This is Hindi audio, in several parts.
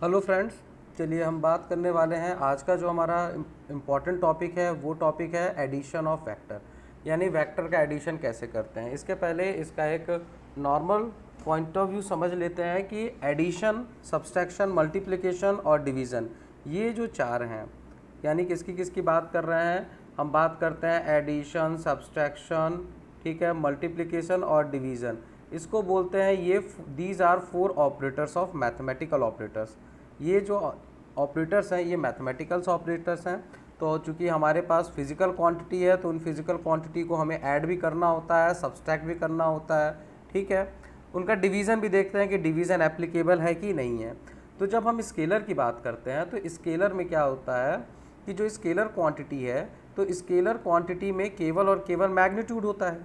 हेलो फ्रेंड्स, चलिए हम बात करने वाले हैं। आज का जो हमारा इम्पॉर्टेंट टॉपिक है वो टॉपिक है एडिशन ऑफ वेक्टर, यानी वेक्टर का एडिशन कैसे करते हैं। इसके पहले इसका एक नॉर्मल पॉइंट ऑफ व्यू समझ लेते हैं कि एडिशन, सब्सट्रैक्शन, मल्टीप्लिकेशन और डिवीज़न, ये जो चार हैं, यानी किसकी किसकी बात कर रहे हैं। हम बात करते हैं एडिशन, सब्सट्रैक्शन, ठीक है, मल्टीप्लिकेशन और डिवीज़न। इसको बोलते हैं ये these are four operators of mathematical operators. ये जो ऑपरेटर्स हैं ये मैथमेटिकल्स ऑपरेटर्स हैं। तो चूंकि हमारे पास फिजिकल क्वांटिटी है तो उन फिजिकल क्वांटिटी को हमें ऐड भी करना होता है, सब्सट्रैक्ट भी करना होता है, ठीक है। उनका डिवीज़न भी देखते हैं कि डिवीज़न एप्लीकेबल है कि नहीं है। तो जब हम स्केलर की बात करते हैं तो स्केलर में क्या होता है कि जो स्केलर क्वांटिटी है तो स्केलर क्वांटिटी में केवल और केवल मैग्नीट्यूड होता है,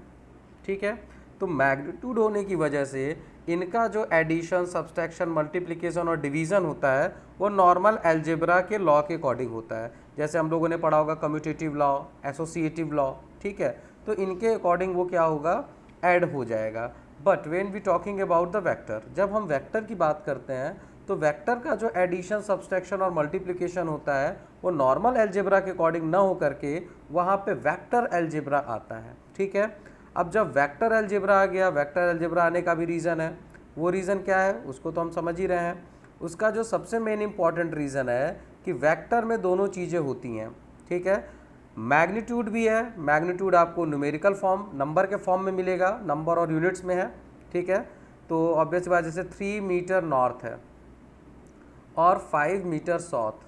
ठीक है। तो मैग्नीट्यूड होने की वजह से इनका जो एडिशन, सब्सट्रैक्शन, मल्टीप्लिकेशन और डिवीज़न होता है वो नॉर्मल अलजेब्रा के लॉ के अकॉर्डिंग होता है। जैसे हम लोगों ने पढ़ा होगा कम्यूटेटिव लॉ, एसोसिएटिव लॉ, ठीक है। तो इनके अकॉर्डिंग वो क्या होगा, ऐड हो जाएगा। But when we talking about the vector, जब हम वेक्टर की बात करते हैं तो वेक्टर का जो एडिशन, सब्सट्रैक्शन और मल्टीप्लिकेशन होता है वो नॉर्मल अलजेब्रा के अकॉर्डिंग ना हो करके वहाँ पे वेक्टर अलजेब्रा आता है, ठीक है। अब जब वेक्टर अलजेब्रा आ गया, वेक्टर अलजेब्रा आने का भी रीज़न है। वो रीज़न क्या है उसको तो हम समझ ही रहे हैं। उसका जो सबसे मेन इंपॉर्टेंट रीज़न है कि वेक्टर में दोनों चीज़ें होती हैं, ठीक है। मैग्नीट्यूड भी है, मैग्नीट्यूड आपको न्यूमेरिकल फॉर्म, नंबर के फॉर्म में मिलेगा, नंबर और यूनिट्स में है, ठीक है। तो ऑब्वियस बात, जैसे 3 मीटर नॉर्थ है और 5 मीटर साउथ,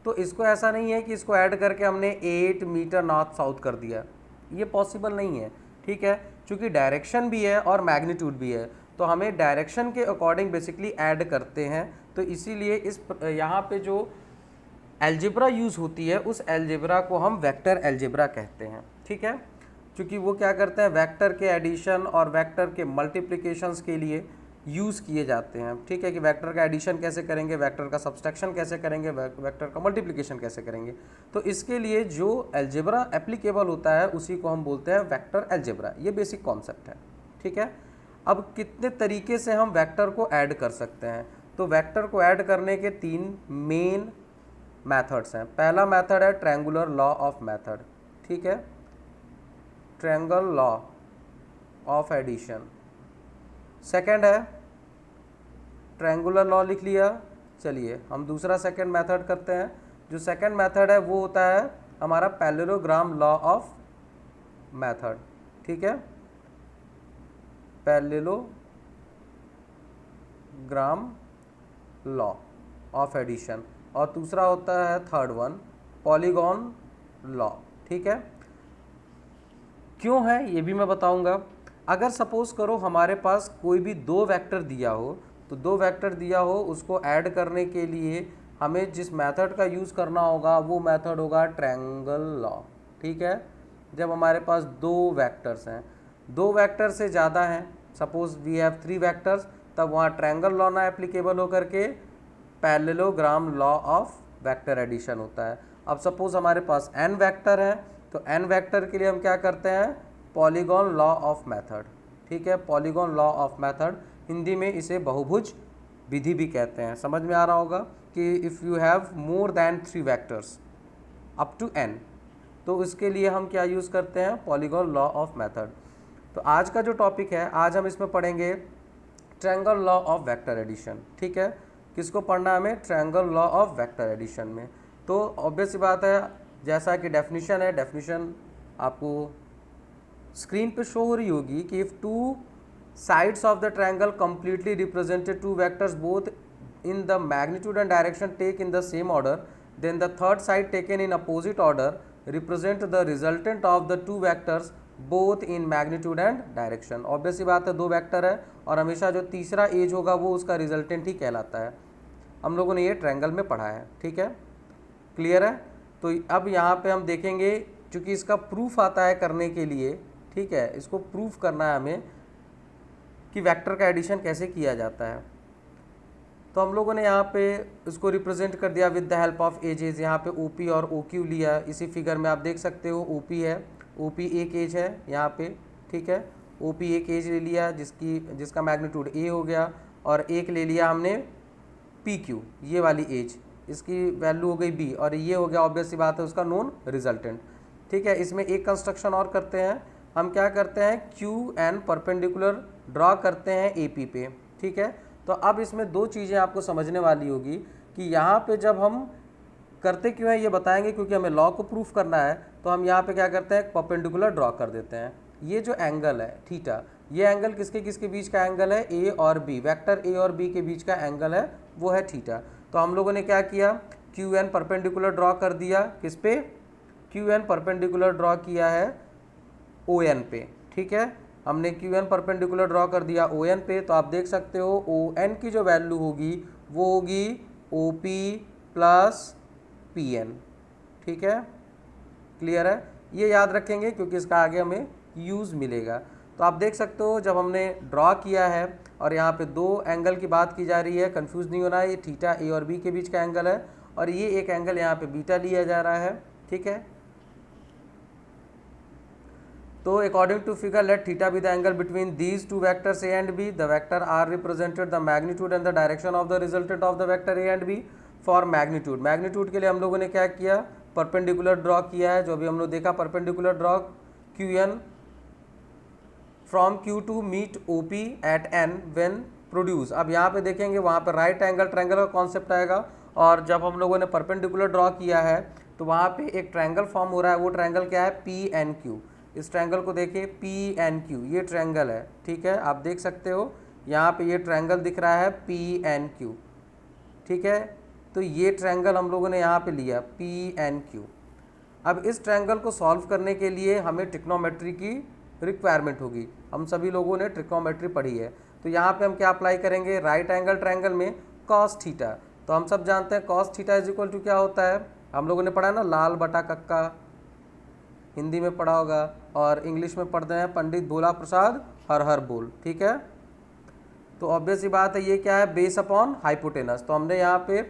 तो इसको ऐसा नहीं है कि इसको ऐड करके हमने 8 मीटर नॉर्थ साउथ कर दिया, ये पॉसिबल नहीं है, ठीक है। क्योंकि डायरेक्शन भी है और मैग्नीट्यूड भी है, तो हमें डायरेक्शन के अकॉर्डिंग बेसिकली ऐड करते हैं। तो इसीलिए इस यहाँ पे जो अलजेब्रा यूज़ होती है उस अलजेब्रा को हम वेक्टर अलजेब्रा कहते हैं, ठीक है। क्योंकि वो क्या करते हैं, वेक्टर के एडिशन और वेक्टर के मल्टीप्लिकेशंस के लिए यूज़ किए जाते हैं, ठीक है। कि वेक्टर का एडिशन कैसे करेंगे, वेक्टर का सब्सट्रैक्शन कैसे करेंगे, वेक्टर का मल्टीप्लिकेशन कैसे करेंगे। तो इसके लिए जो अलजेब्रा एप्लीकेबल होता है उसी को हम बोलते हैं वेक्टर अलजेब्रा। ये बेसिक कॉन्सेप्ट है, ठीक है। अब कितने तरीके से हम वेक्टर को ऐड कर सकते हैं, तो वेक्टर को ऐड करने के 3 मेन मेथड्स हैं। पहला मेथड है ट्रायंगुलर लॉ ऑफ मेथड, ठीक है, triangle law of addition. Second है ट्रायंगुलर लॉ, लिख लिया। चलिए हम दूसरा सेकंड मेथड करते हैं। जो सेकंड मेथड है वो होता है हमारा पैरेललोग्राम लॉ ऑफ मेथड, ठीक है, पैरेललोग्राम लॉ ऑफ एडिशन। और दूसरा होता है थर्ड वन, पॉलीगॉन लॉ, ठीक है। क्यों है ये भी मैं बताऊंगा। अगर सपोज करो हमारे पास कोई भी दो वेक्टर दिया हो, तो दो वेक्टर दिया हो उसको ऐड करने के लिए हमें जिस मेथड का यूज़ करना होगा वो मेथड होगा ट्रायंगल लॉ, ठीक है। जब हमारे पास दो वेक्टर्स हैं, दो वेक्टर से ज़्यादा हैं, सपोज वी हैव 3 वेक्टर्स, तब वहाँ ट्रायंगल लॉ ना एप्लीकेबल होकर के parallelogram law of vector addition होता है। अब सपोज हमारे पास n वेक्टर है, तो n वेक्टर के लिए हम क्या करते हैं, पॉलीगॉन लॉ ऑफ मेथड, ठीक है, polygon law of method. Hindi में इसे बहुभुज विधि भी कहते हैं। समझ में आ रहा होगा कि if you have more than 3 vectors up to n, तो इसके लिए हम क्या यूज़ करते हैं, पॉलीगॉन लॉ ऑफ मेथड। तो आज का जो टॉपिक है, आज हम इसमें पढ़ेंगे triangle law of vector addition, ठीक है। किसको पढ़ना है हमें, triangle law of vector addition में। तो ऑब्वियस सी बात है, जैसा कि डेफिनेशन है, डेफिनेशन आपको स्क्रीन पे शो हो रही होगी कि if two sides of the triangle completely represented two vectors both in the magnitude and direction take in the same order, then the third side taken in opposite order represent the resultant of the two vectors both in magnitude and direction। Obvious सी बात है, दो वेक्टर है और हमेशा जो तीसरा एज होगा वो उसका रिजल्टेंट ही कहलाता है। हम लोगों ने ये ट्रायंगल में पढ़ा है, ठीक है, क्लियर है। तो अब यहाँ पे हम देखेंगे, चूँकि इसका प्रूफ आता है करने के लिए, ठीक है, इसको प्रूफ करना है हमें कि वेक्टर का एडिशन कैसे किया जाता है। तो हम लोगों ने यहाँ पे इसको रिप्रेजेंट कर दिया with the help of edges. यहाँ पे ओपी और ओक्यू लिया, इसी फिगर में आप देख सकते हो ओपी है, ओपी एक एज है यहाँ पे, ठीक है। ओपी एक एज ले लिया जिसका मैग्नीट्यूड ए हो गया, और एक ले लिया हमने पी क्यू, ये वाली एज, इसकी वैल्यू हो गई बी, और ये हो गया ऑब्वियस सी बात है उसका नोन रिजल्टेंट। ठीक है, इसमें एक कंस्ट्रक्शन और करते हैं, हम क्या करते हैं क्यू एन परपेंडिकुलर ड्रॉ करते हैं ए पी पे। ठीक है, तो अब इसमें दो चीज़ें आपको समझने वाली होगी कि यहाँ पे जब हम करते क्यों हैं ये बताएंगे, क्योंकि हमें लॉ को प्रूफ करना है। तो हम यहाँ पे क्या करते हैं परपेंडिकुलर ड्रॉ कर देते हैं। ये जो एंगल है थीटा, ये एंगल किसके किसके बीच का एंगल है, ए और बी, वेक्टर ए और बी के बीच का एंगल है, वो है थीटा। तो हम लोगों ने क्या किया, क्यू एन परपेंडिकुलर ड्रॉ कर दिया, किस पे, क्यू एन परपेंडिकुलर ड्रॉ किया है ओ एन पे। ठीक है, हमने क्यू एन परपेंडिकुलर ड्रॉ कर दिया ओ एन पे, तो आप देख सकते हो ओ एन की जो वैल्यू होगी वो होगी O P plus P N. ठीक है, क्लियर है, ये याद रखेंगे क्योंकि इसका आगे हमें यूज़ मिलेगा। तो आप देख सकते हो जब हमने ड्रॉ किया है और यहाँ पे दो एंगल की बात की जा रही है, कंफ्यूज नहीं होना है, ये थीटा ए और बी के बीच का एंगल है और ये एक एंगल यहाँ पे बीटा लिया जा रहा है। ठीक है, तो according to figure let theta be the angle between these two vectors A and B, the vector R represented the magnitude and the direction of the resultant of the vector A and B. For magnitude, magnitude के लिए हम लोगों ने क्या किया, परपेंडिकुलर ड्रॉ किया है, जो अभी हम लोग देखा perpendicular draw Q N from Q to meet O P at N when produce. अब यहाँ पे देखेंगे वहाँ पे राइट एंगल ट्रायंगल का कॉन्सेप्ट आएगा, और जब हम लोगों ने परपेंडिकुलर ड्रॉ किया है तो वहाँ पे एक ट्रायंगल फॉर्म हो रहा है, वो ट्रायंगल क्या है, पी एन क्यू। इस ट्रायंगल को देखिए पी एन क्यू, ये ट्रायंगल है। ठीक है, आप देख सकते हो यहाँ पे ये ट्रायंगल दिख रहा है पी एन क्यू। ठीक है, तो ये ट्रायंगल हम लोगों ने यहाँ पे लिया पी एन क्यू। अब इस ट्रायंगल को सॉल्व करने के लिए हमें ट्रिग्नोमेट्री की रिक्वायरमेंट होगी, हम सभी लोगों ने ट्रिग्नोमेट्री पढ़ी है। तो यहाँ पे हम क्या अप्लाई करेंगे, राइट एंगल ट्रायंगल में कॉस थीटा। तो हम सब जानते हैं cos theta is equal to क्या होता है, हम लोगों ने पढ़ा है ना, लाल बटा कक्का, हिंदी में पढ़ा होगा, और इंग्लिश में पढ़ते हैं पंडित भोला प्रसाद हर हर बोल। ठीक है, तो ऑब्वियस ही बात है ये क्या है, बेस अपॉन हाइपोटेनस। तो हमने यहाँ पे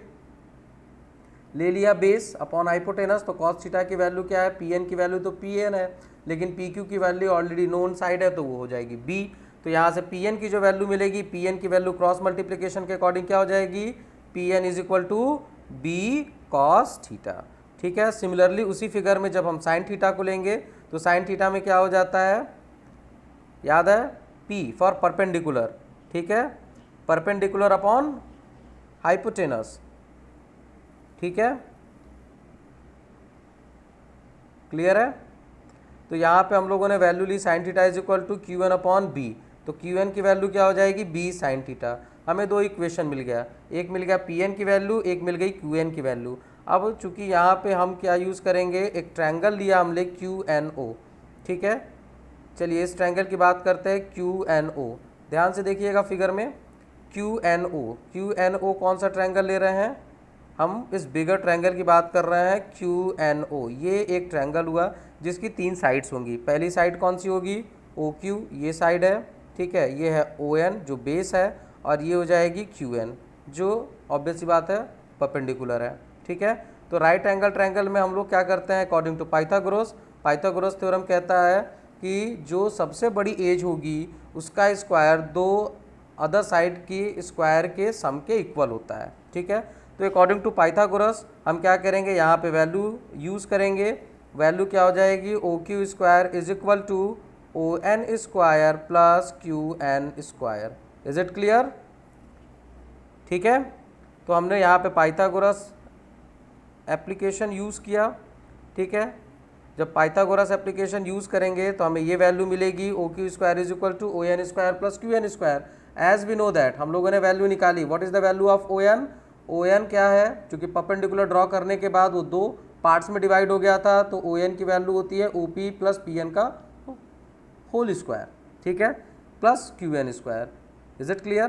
ले लिया बेस अपॉन हाइपोटेनस, तो कॉस थीटा की वैल्यू क्या है, पी एन की वैल्यू तो पी एन है, लेकिन पी क्यू की वैल्यू ऑलरेडी नोन साइड है तो वो हो जाएगी बी। तो यहाँ से पी एन की जो वैल्यू मिलेगी, पी एन की वैल्यू क्रॉस मल्टीप्लिकेशन के अकॉर्डिंग क्या हो जाएगी, P N is equal to B cos theta. ठीक है, सिमिलरली उसी फिगर में जब हम साइन थीटा को लेंगे तो साइन थीटा में क्या हो जाता है, याद है, पी फॉर परपेंडिकुलर। ठीक है, परपेंडिकुलर अपॉन हाइपोटेनस। ठीक है, क्लियर है। तो यहाँ पे हम लोगों ने वैल्यू ली sine theta is equal to Q N upon B, तो क्यू एन की वैल्यू क्या हो जाएगी, बी साइन थीटा। हमें दो इक्वेशन मिल गया, एक मिल गया पी एन की वैल्यू, एक मिल गई क्यू एन की वैल्यू। अब चूंकि यहाँ पे हम क्या यूज़ करेंगे, एक ट्रायंगल लिया हमने क्यू एन ओ। ठीक है, चलिए इस ट्रायंगल की बात करते हैं क्यू एन ओ। ध्यान से देखिएगा फिगर में Q N O, Q N O कौन सा ट्रायंगल ले रहे हैं, हम इस बिगर ट्रायंगल की बात कर रहे हैं क्यू एन ओ। ये एक ट्रायंगल हुआ जिसकी तीन साइड्स होंगी, पहली साइड कौन सी होगी, ओ क्यू, ये साइड है। ठीक है, ये है ओ एन जो बेस है, और ये हो जाएगी क्यू एन जो ऑब्वियस सी बात है परपेंडिकुलर है। ठीक है, तो राइट एंगल ट्रायंगल में हम लोग क्या करते हैं, according to Pythagoras, Pythagoras theorem कहता है कि जो सबसे बड़ी एज होगी उसका स्क्वायर दो अदर साइड की स्क्वायर के सम के इक्वल होता है। ठीक है, तो अकॉर्डिंग टू पाइथागोरस हम क्या करेंगे, यहाँ पे वैल्यू यूज़ करेंगे, वैल्यू क्या हो जाएगी, O Q square is equal to O N square plus Q N square. Is it clear. ठीक है, तो हमने यहाँ पे पाइथागोरस एप्लीकेशन यूज़ किया। ठीक है, जब पाइथागोरस एप्लीकेशन यूज़ करेंगे तो हमें ये वैल्यू मिलेगी, O Q square is equal to O N square plus Q N square. As we know that, हम लोगों ने वैल्यू निकाली, what is the value of O N, O N क्या है, क्योंकि परपेंडिकुलर ड्रॉ करने के बाद वो दो पार्ट्स में डिवाइड हो गया था, तो ओ एन की वैल्यू होती है O P plus P N का होल स्क्वायर। ठीक है, plus Q N square. Is it clear.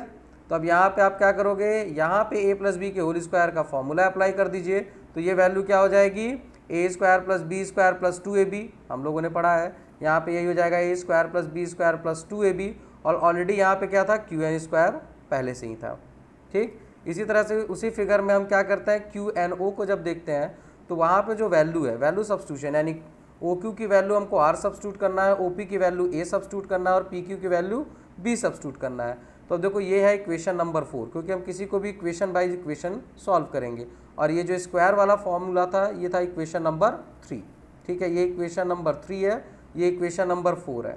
तो अब यहाँ पे आप क्या करोगे, यहाँ पे ए प्लस बी के होल स्क्वायर का फॉर्मूला अप्लाई कर दीजिए, तो ये वैल्यू क्या हो जाएगी, A square plus B square plus two A B, हम लोगों ने पढ़ा है, यहाँ पे यही हो जाएगा A square plus B square plus two A B, और ऑलरेडी यहाँ पे क्या था, क्यू एन स्क्वायर पहले से ही था। ठीक, इसी तरह से उसी फिगर में हम क्या करते हैं, क्यू एन ओ को जब देखते हैं तो वहाँ पे जो वैल्यू है, वैल्यू सब्स्टिट्यूशन, यानी ओ क्यू की वैल्यू हमको आर सब्स्टिट्यूट करना है, ओ पी की वैल्यू ए सब्स्टिट्यूट करना है, और पी क्यू की वैल्यू बी सब्स्टिट्यूट करना है। तो अब देखो ये है इक्वेशन नंबर 4, क्योंकि हम किसी को भी इक्वेशन बाय इक्वेशन सॉल्व करेंगे। और ये जो स्क्वायर वाला फॉर्मूला था ये था इक्वेशन नंबर 3, ठीक है, ये इक्वेशन नंबर 3 है, ये इक्वेशन नंबर 4 है।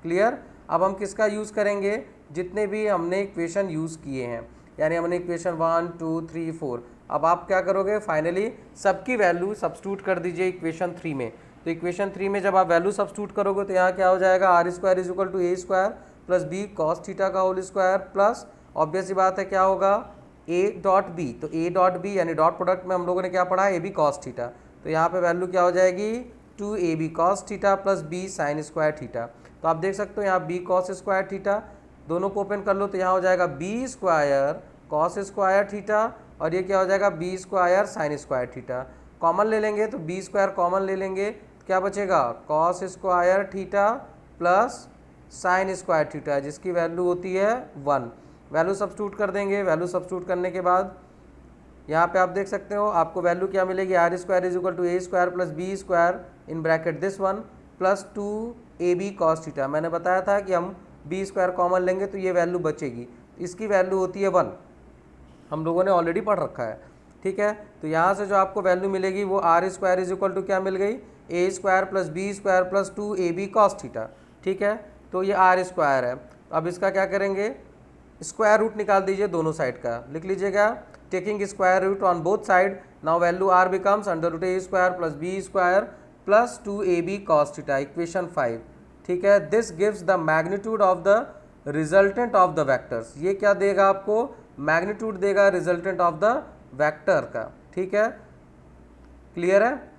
क्लियर। अब हम किसका यूज़ करेंगे, जितने भी हमने इक्वेशन यूज़ किए हैं, यानी हमने इक्वेशन 1 2 3 4, अब आप क्या करोगे, फाइनली सबकी वैल्यू सब्स्टिट्यूट कर दीजिए इक्वेशन 3 में। तो इक्वेशन 3 में जब आप वैल्यू सब्स्टिट्यूट करोगे तो यहाँ क्या हो जाएगा, R square is equal to A square plus B cos theta का होल स्क्वायर प्लस ऑब्वियस सी बात है क्या होगा, ए डॉट बी। तो ए डॉट बी यानी डॉट प्रोडक्ट में हम लोगों ने क्या पढ़ा, ए बी कॉस थीटा। तो यहाँ पे वैल्यू क्या हो जाएगी, 2ab cos theta plus B sine square theta. तो आप देख सकते हो यहाँ b cos स्क्वायर थीटा, दोनों को ओपन कर लो तो यहाँ हो जाएगा b square cos square theta और ये क्या हो जाएगा b square sine square theta. Common ले लेंगे तो b स्क्वायर कॉमन ले लेंगे तो क्या बचेगा, cos square theta plus sign square theta जिसकी वैल्यू होती है 1। वैल्यू सब्स्टिट्यूट कर देंगे, वैल्यू सब्स्टिट्यूट करने के बाद यहाँ पे आप देख सकते हो आपको वैल्यू क्या मिलेगी, R square is equal to A square plus B square in bracket this one plus 2ab cos theta. मैंने बताया था कि हम b स्क्वायर कॉमन लेंगे तो ये वैल्यू बचेगी, इसकी वैल्यू होती है 1, हम लोगों ने ऑलरेडी पढ़ रखा है, ठीक है। तो यहाँ से जो आपको वैल्यू मिलेगी वो R square is equal to क्या मिल गई, A square plus B square plus 2ab cos theta, ठीक है। तो ये आर स्क्वायर है। अब इसका क्या करेंगे, स्क्वायर रूट निकाल दीजिए दोनों साइड का, लिख लीजिएगा taking square root on both side. Now value R becomes under root A square plus B square plus 2ab cos theta, equation 5, ठीक है। This gives the magnitude of the resultant of the vectors. ये क्या देगा आपको, मैग्नीट्यूड देगा रिजल्टेंट ऑफ द वेक्टर का, ठीक है। क्लियर है।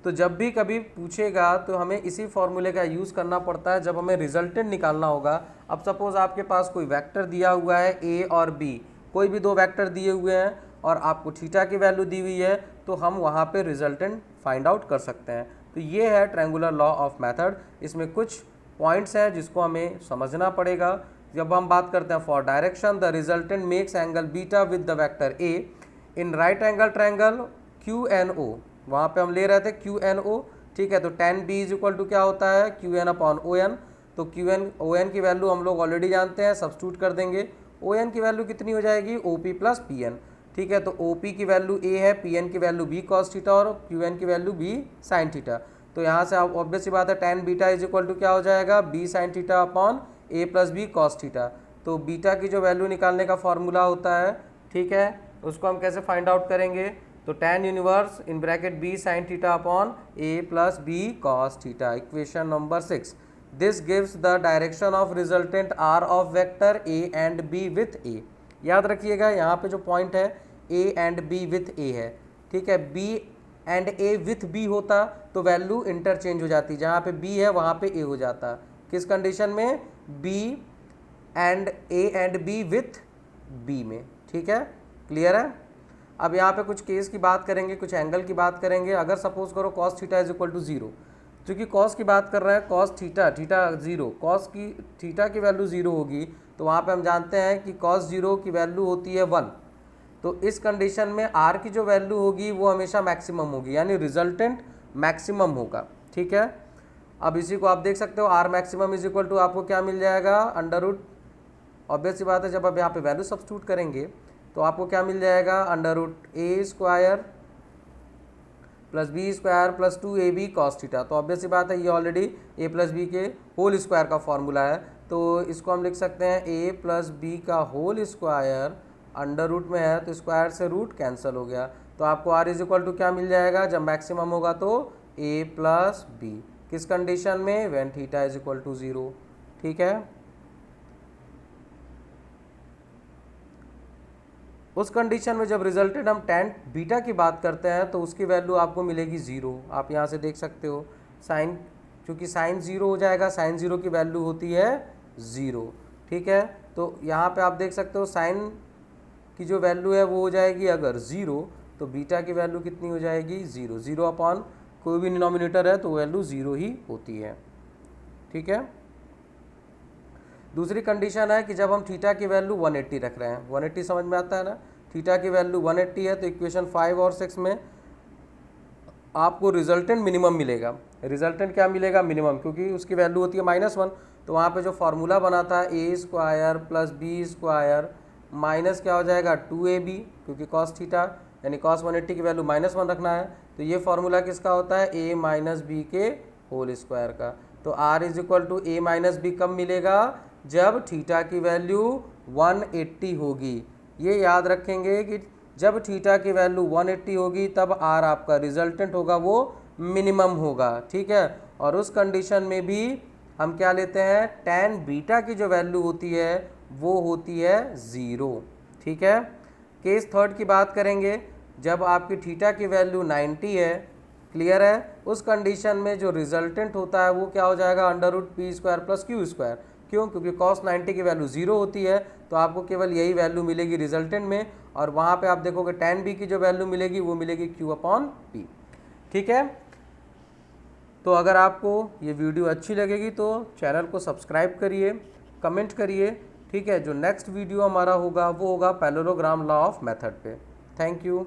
तो जब भी कभी पूछेगा तो हमें इसी फॉर्मूले का यूज़ करना पड़ता है जब हमें रिजल्टेंट निकालना होगा। अब सपोज आपके पास कोई वेक्टर दिया हुआ है ए और बी, कोई भी दो वेक्टर दिए हुए हैं और आपको थीटा की वैल्यू दी हुई है तो हम वहाँ पे रिजल्टेंट फाइंड आउट कर सकते हैं। तो ये है ट्रायंगुलर लॉ ऑफ मेथड। इसमें कुछ पॉइंट्स हैं जिसको हमें समझना पड़ेगा। जब हम बात करते हैं for direction the resultant makes angle beta with the vector A in right angle triangle QNO, वहाँ पे हम ले रहे थे QNO, ठीक है। तो tan b is equal to क्या होता है, QN अपॉन ON। तो ON की वैल्यू हम लोग ऑलरेडी जानते हैं, सब्स्टिट्यूट कर देंगे। ON की वैल्यू कितनी हो जाएगी, OP प्लस PN, ठीक है। तो OP की वैल्यू A है, PN की वैल्यू B cos थीटा और QN की वैल्यू B साइन थीटा। तो यहाँ से आप ऑब्वियस सी बात है tan beta is equal to क्या हो जाएगा, B sine theta upon A plus B cos theta. तो बीटा की जो वैल्यू निकालने का फॉर्मूला होता है, ठीक है, उसको हम कैसे फाइंड आउट करेंगे। तो tan universe in bracket B sine theta upon A plus B cos theta, equation number 6। This gives the direction of resultant R of vector A and B with A। याद रखिएगा यहाँ पे जो पॉइंट है A and B with A है, ठीक है। B and A with B होता तो वैल्यू इंटरचेंज हो जाती, जहाँ पे B है वहाँ पे A हो जाता। किस कंडीशन में, B and A and B with B में, ठीक है। क्लियर है। अब यहाँ पे कुछ केस की बात करेंगे, कुछ एंगल की बात करेंगे। अगर सपोज करो cos theta is equal to 0, क्योंकि cos की बात कर रहे हैं, cos थीटा 0, cos की थीटा की वैल्यू 0 होगी तो वहाँ पे हम जानते हैं कि cos 0 की वैल्यू होती है 1। तो इस कंडीशन में r की जो वैल्यू होगी वो हमेशा मैक्सिमम होगी, यानी रिजल्टेंट मैक्सिमम होगा, ठीक है। अब इसी को आप देख सकते हो, r maximum is equal to आपको क्या मिल जाएगा, अंडर रूट, ऑब्वियस सी बात है जब आप यहाँ पे वैल्यू सब्स्टिट्यूट करेंगे तो आपको क्या मिल जाएगा, under root A square plus B square plus 2ab cos theta. तो ऑब्वियस सी बात है ये ऑलरेडी a प्लस बी के होल स्क्वायर का फॉर्मूला है, तो इसको हम लिख सकते हैं a प्लस बी का होल स्क्वायर अंडर रूट में है तो स्क्वायर से रूट कैंसिल हो गया। तो आपको r इज इक्वल टू क्या मिल जाएगा, जब मैक्सिमम होगा तो a प्लस बी, किस कंडीशन में, when theta is equal to 0, ठीक है। उस कंडीशन में जब रिजल्टेंट हम tan बीटा की बात करते हैं तो उसकी वैल्यू आपको मिलेगी 0। आप यहाँ से देख सकते हो साइन, क्योंकि साइन 0 हो जाएगा, साइन 0 की वैल्यू होती है 0, ठीक है। तो यहाँ पे आप देख सकते हो साइन की जो वैल्यू है वो हो जाएगी अगर 0 तो बीटा की वैल्यू कितनी हो जाएगी, 0। 0 अपॉन कोई भी डिनोमिनेटर है तो वैल्यू 0 ही होती है, ठीक है। दूसरी कंडीशन है कि जब हम थीटा की वैल्यू 180 रख रहे हैं, 180 समझ में आता है ना, थीटा की वैल्यू 180 है तो इक्वेशन 5 और 6 में आपको रिजल्टेंट मिनिमम मिलेगा। रिजल्टेंट क्या मिलेगा, मिनिमम, क्योंकि उसकी वैल्यू होती है -1 तो वहाँ पे जो फार्मूला बना था A square plus B square minus क्या हो जाएगा 2ab, क्योंकि कॉस थीटा यानी कॉस 180 की वैल्यू -1 रखना है, तो ये फार्मूला किसका होता है a माइनस बी के होल स्क्वायर का। तो r is equal to a minus B कब मिलेगा, जब थीटा की वैल्यू 180 होगी। ये याद रखेंगे कि जब थीटा की वैल्यू 180 होगी तब r आपका रिजल्टेंट होगा वो मिनिमम होगा, ठीक है। और उस कंडीशन में भी हम क्या लेते हैं, tan बीटा की जो वैल्यू होती है वो होती है 0, ठीक है। केस थर्ड की बात करेंगे, जब आपकी थीटा की वैल्यू 90 है, क्लियर है, उस कंडीशन में जो रिजल्टेंट होता है वो क्या हो जाएगा √p² प्लस q²। क्यों, क्योंकि cos 90 की वैल्यू 0 होती है, तो आपको केवल यही वैल्यू मिलेगी रिजल्टेंट में, और वहाँ पे आप देखोगे tan b की जो वैल्यू मिलेगी वो मिलेगी q/p, ठीक है। तो अगर आपको ये वीडियो अच्छी लगेगी तो चैनल को सब्सक्राइब करिए, कमेंट करिए, ठीक है। जो नेक्स्ट वीडियो हमारा होगा वो होगा पैरेललोग्राम लॉ ऑफ मेथड पे। Thank you.